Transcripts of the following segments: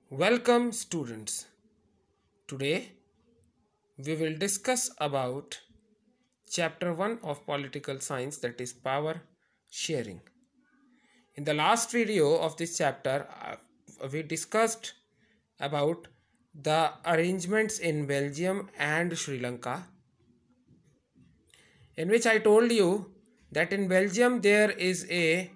Welcome students. Today we will discuss about chapter 1 of political science, that is power sharing. In the last video of this chapter we discussed about the arrangements in Belgium and Sri Lanka, in which I told you that in Belgium there is a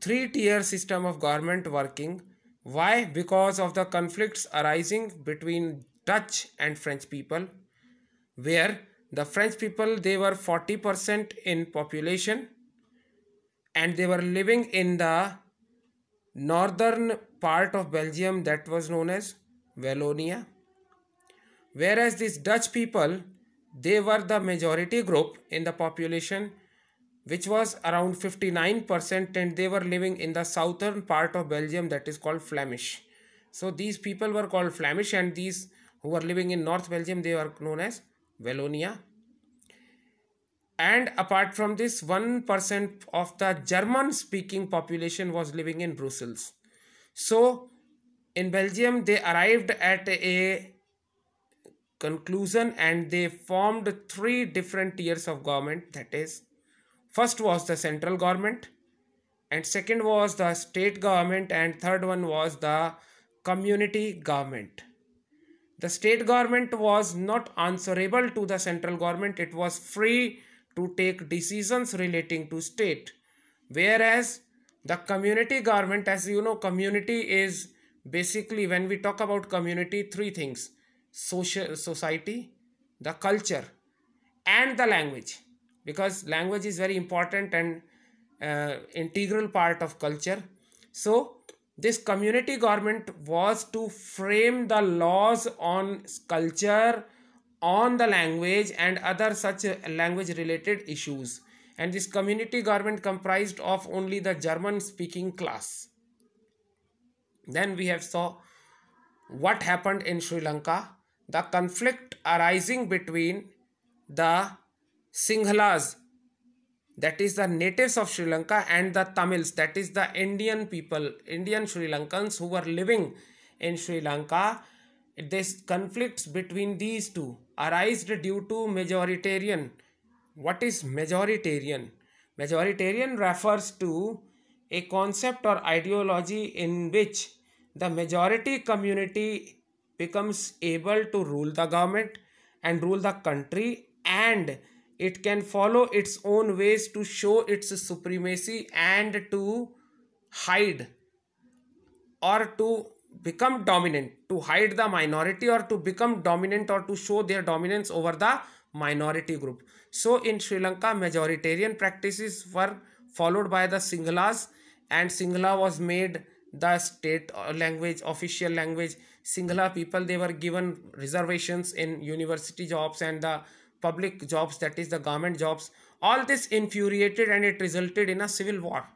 three-tier system of government working. Why? Because of the conflicts arising between Dutch and French people, where the French people, they were 40% in population and they were living in the northern part of Belgium that was known as Wallonia, whereas these Dutch people, they were the majority group in the population, which was around 59%, and they were living in the southern part of Belgium that is called Flemish. So these people were called Flemish, and these who were living in North Belgium, they were known as Wallonia. And apart from this, 1% of the German speaking population was living in Brussels. So in Belgium, they arrived at a conclusion and they formed three different tiers of government. That is, first was the central government, and second was the state government, and third one was the community government. The state government was not answerable to the central government. It was free to take decisions relating to state. Whereas the community government, as you know, community is basically, when we talk about community, three things: society, the culture, and the language, because language is very important and integral part of culture. So this community government was to frame the laws on culture, on the language, and other such language related issues. And this community government comprised of only the German speaking class. Then we have saw what happened in Sri Lanka, the conflict arising between the Sinhalas, that is the natives of Sri Lanka, and the Tamils, that is the Indian people, Indian Sri Lankans who were living in Sri Lanka. This conflicts between these two arise due to majoritarian. What is majoritarian? Majoritarian refers to a concept or ideology in which the majority community becomes able to rule the government and rule the country, and it can follow its own ways to show its supremacy and to hide or to become dominant, to hide the minority or to become dominant or to show their dominance over the minority group. So in Sri Lanka, majoritarian practices were followed by the Sinhalas, and Sinhala was made the state language, official language. Sinhala people, they were given reservations in university jobs and the public jobs, that is the government jobs. All this infuriated and it resulted in a civil war.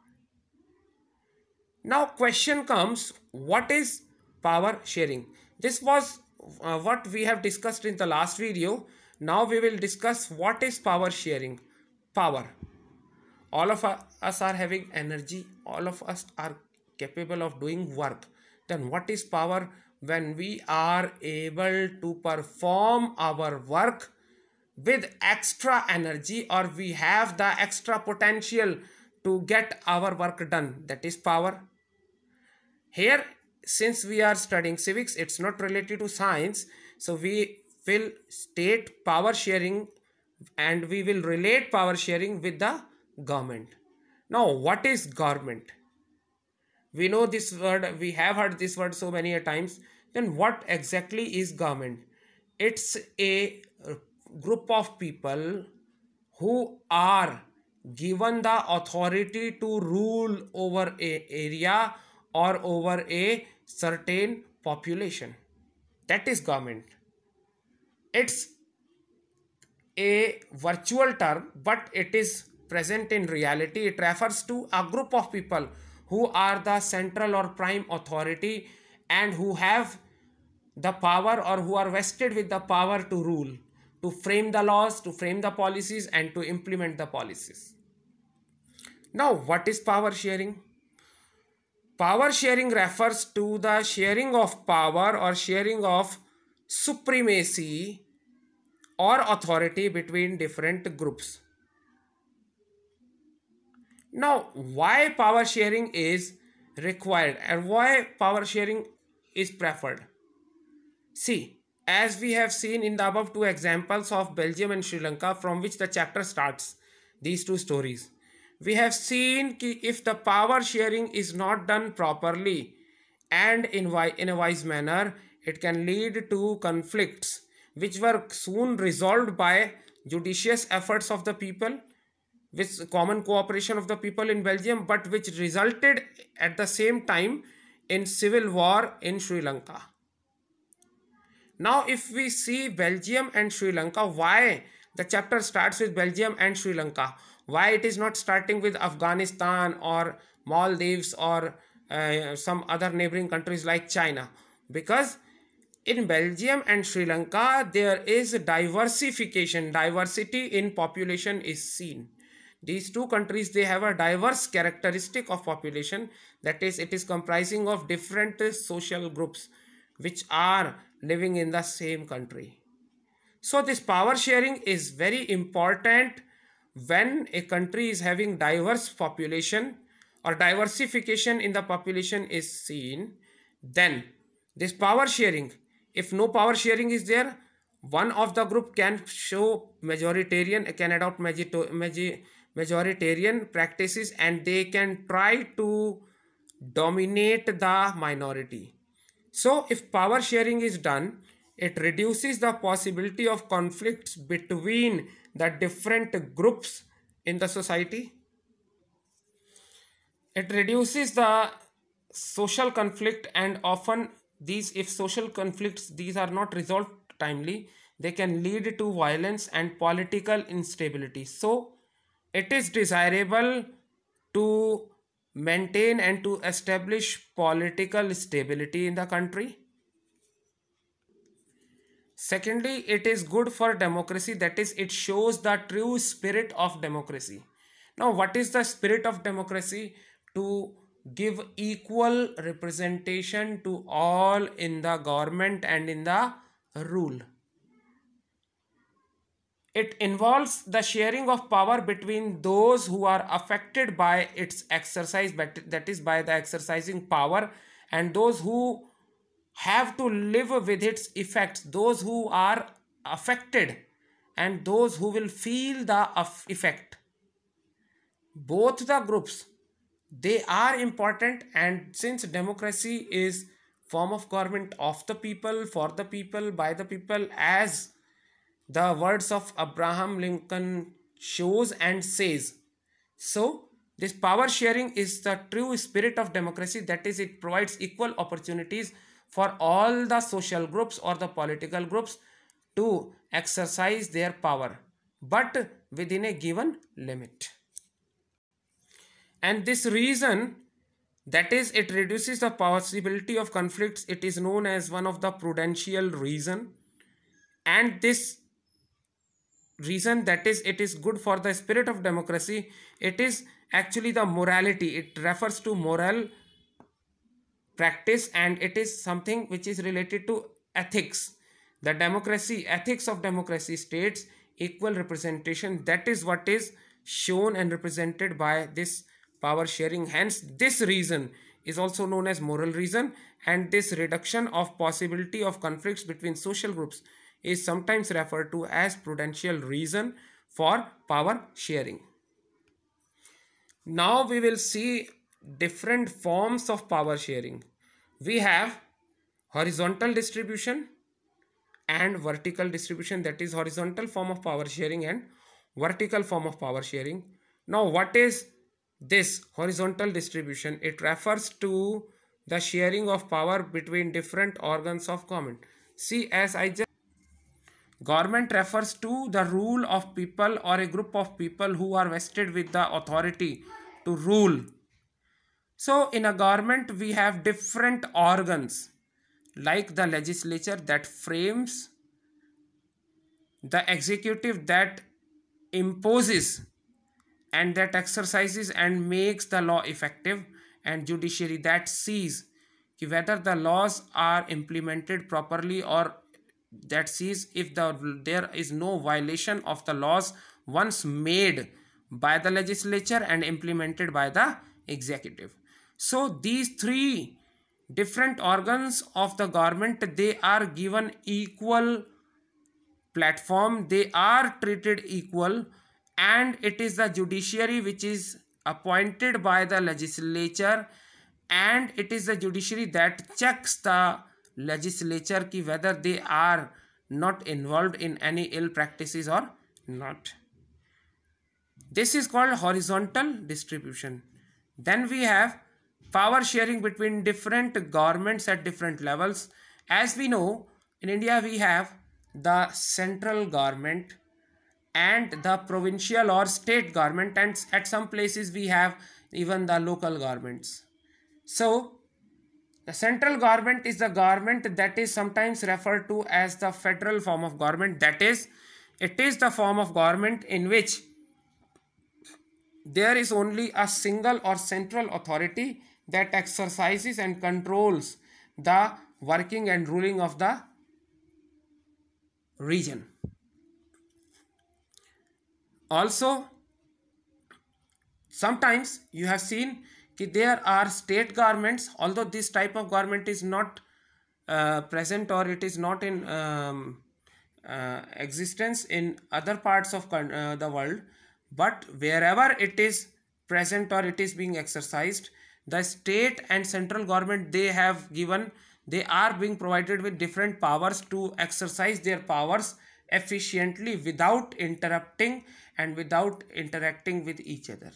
Now question comes, what is power sharing? This was what we have discussed in the last video. Now we will discuss what is power sharing. Power. All of us are having energy. All of us are capable of doing work. Then what is power? When we are able to perform our work with extra energy, or we have the extra potential to get our work done, that is power. Here, since we are studying civics, it's not related to science, so we will state power sharing and we will relate power sharing with the government. Now, what is government? We know this word, we have heard this word so many times. Then what exactly is government? It's a group of people who are given the authority to rule over an area or over a certain population. That is government. It's a virtual term, but it is present in reality. It refers to a group of people who are the central or prime authority and who have the power, or who are vested with the power to rule, to frame the laws, to frame the policies, and to implement the policies. Now, what is power sharing? Power sharing refers to the sharing of power or sharing of supremacy or authority between different groups. Now, why power sharing is required and why power sharing is preferred? See, as we have seen in the above two examples of Belgium and Sri Lanka, from which the chapter starts, these two stories, we have seen that if the power sharing is not done properly and in a wise manner, it can lead to conflicts which were soon resolved by judicious efforts of the people with common cooperation of the people in Belgium, but which resulted at the same time in civil war in Sri Lanka. Now, if we see Belgium and Sri Lanka, why the chapter starts with Belgium and Sri Lanka? Why it is not starting with Afghanistan or Maldives or some other neighboring countries like China? Because in Belgium and Sri Lanka, there is diversification, diversity in population is seen. These two countries, they have a diverse characteristic of population, that is, it is comprising of different social groups which are living in the same country. So this power sharing is very important when a country is having diverse population or diversification in the population is seen. Then this power sharing, if no power sharing is there, one of the group can show majoritarian, can adopt majoritarian practices, and they can try to dominate the minority. So if power sharing is done, it reduces the possibility of conflicts between the different groups in the society. It reduces the social conflict, and often these, if social conflicts these are not resolved timely, they can lead to violence and political instability. So it is desirable to maintain and to establish political stability in the country. Secondly, it is good for democracy, that is, it shows the true spirit of democracy. Now, what is the spirit of democracy? To give equal representation to all in the government and in the rule. It involves the sharing of power between those who are affected by its exercise, but that is by the exercising power, and those who have to live with its effects, those who are affected and those who will feel the effect. Both the groups, they are important, and since democracy is form of government of the people, for the people, by the people, as the words of Abraham Lincoln shows and says. So this power sharing is the true spirit of democracy, that is, it provides equal opportunities for all the social groups or the political groups to exercise their power, but within a given limit. And this reason, that is, it reduces the possibility of conflicts, it is known as one of the prudential reason. And this reason, that is, it is good for the spirit of democracy, it is actually the morality, it refers to moral practice, and it is something which is related to ethics. The democracy, ethics of democracy states equal representation, that is what is shown and represented by this power sharing. Hence this reason is also known as moral reason, and this reduction of possibility of conflicts between social groups is sometimes referred to as prudential reason for power sharing. Now we will see different forms of power sharing. We have horizontal distribution and vertical distribution, that is, horizontal form of power sharing and vertical form of power sharing. Now, what is this horizontal distribution? It refers to the sharing of power between different organs of government. See, as I just, government refers to the rule of people or a group of people who are vested with the authority to rule. So in a government we have different organs, like the legislature that frames, the executive that imposes and that exercises and makes the law effective, and judiciary that sees whether the laws are implemented properly, or that sees if there is no violation of the laws once made by the legislature and implemented by the executive. So these three different organs of the government, they are given equal platform, they are treated equal, and it is the judiciary which is appointed by the legislature, and it is the judiciary that checks the legislature ki whether they are not involved in any ill practices or not. This is called horizontal distribution. Then we have power sharing between different governments at different levels. As we know, in India we have the central government and the provincial or state government, and at some places we have even the local governments. So the central government is the government that is sometimes referred to as the federal form of government. That is, it is the form of government in which there is only a single or central authority that exercises and controls the working and ruling of the region. Also, sometimes you have seen that there are state governments, although this type of government is not present, or it is not in existence in other parts of the world, but wherever it is present or it is being exercised, the state and central government, they are being provided with different powers to exercise their powers efficiently without interrupting and without interacting with each other.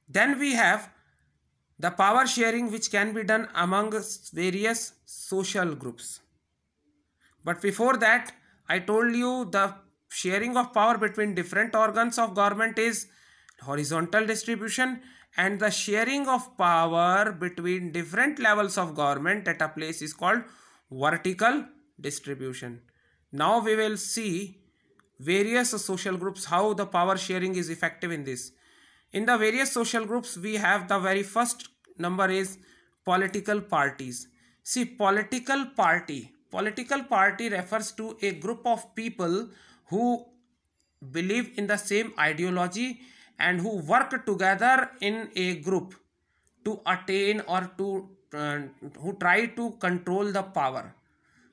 Then we have the power sharing which can be done among various social groups. But before that, I told you the sharing of power between different organs of government is horizontal distribution, and the sharing of power between different levels of government at a place is called vertical distribution. Now we will see various social groups, how the power sharing is effective in this. In the various social groups, we have the very first number is political parties. See, political party refers to a group of people who believe in the same ideology and who work together in a group to attain or to who try to control the power.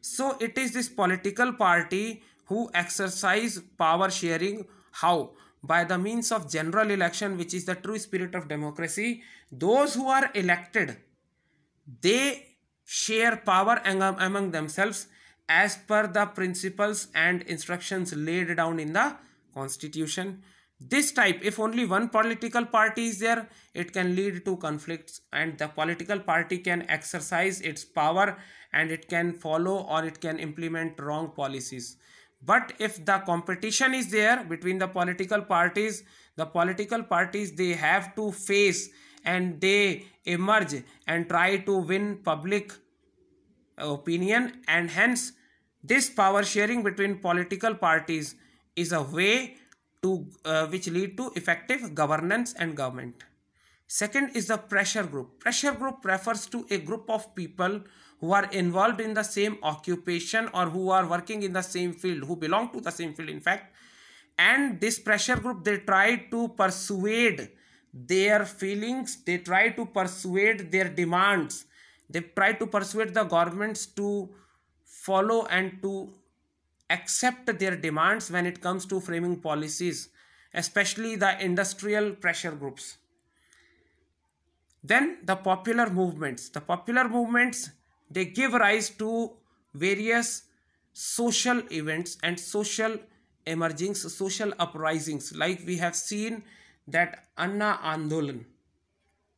So it is this political party who exercise power sharing. How? By the means of general election, which is the true spirit of democracy. Those who are elected, they share power among themselves as per the principles and instructions laid down in the constitution. This type, if only one political party is there, it can lead to conflicts, and the political party can exercise its power and it can follow or it can implement wrong policies. But if the competition is there between the political parties, they have to face and they emerge and try to win public opinion, and hence this power sharing between political parties is a way to which lead to effective governance and government. Second is the pressure group. Pressure group refers to a group of people who are involved in the same occupation or who are working in the same field, who belong to the same field in fact, and this pressure group, they try to persuade their feelings, they try to persuade their demands, they try to persuade the governments to follow and to accept their demands when it comes to framing policies, especially the industrial pressure groups. Then the popular movements. The popular movements, they give rise to various social events and social emergings, social uprisings, like we have seen that Anna Andolan,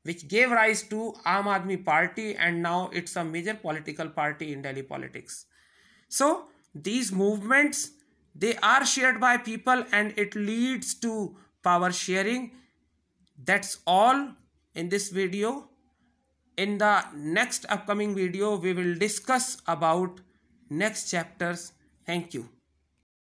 which gave rise to Aam Aadmi Party, and now it's a major political party in Delhi politics. So these movements, they are shared by people and it leads to power sharing. That's all in this video. In the next upcoming video, we will discuss about next chapters. Thank you.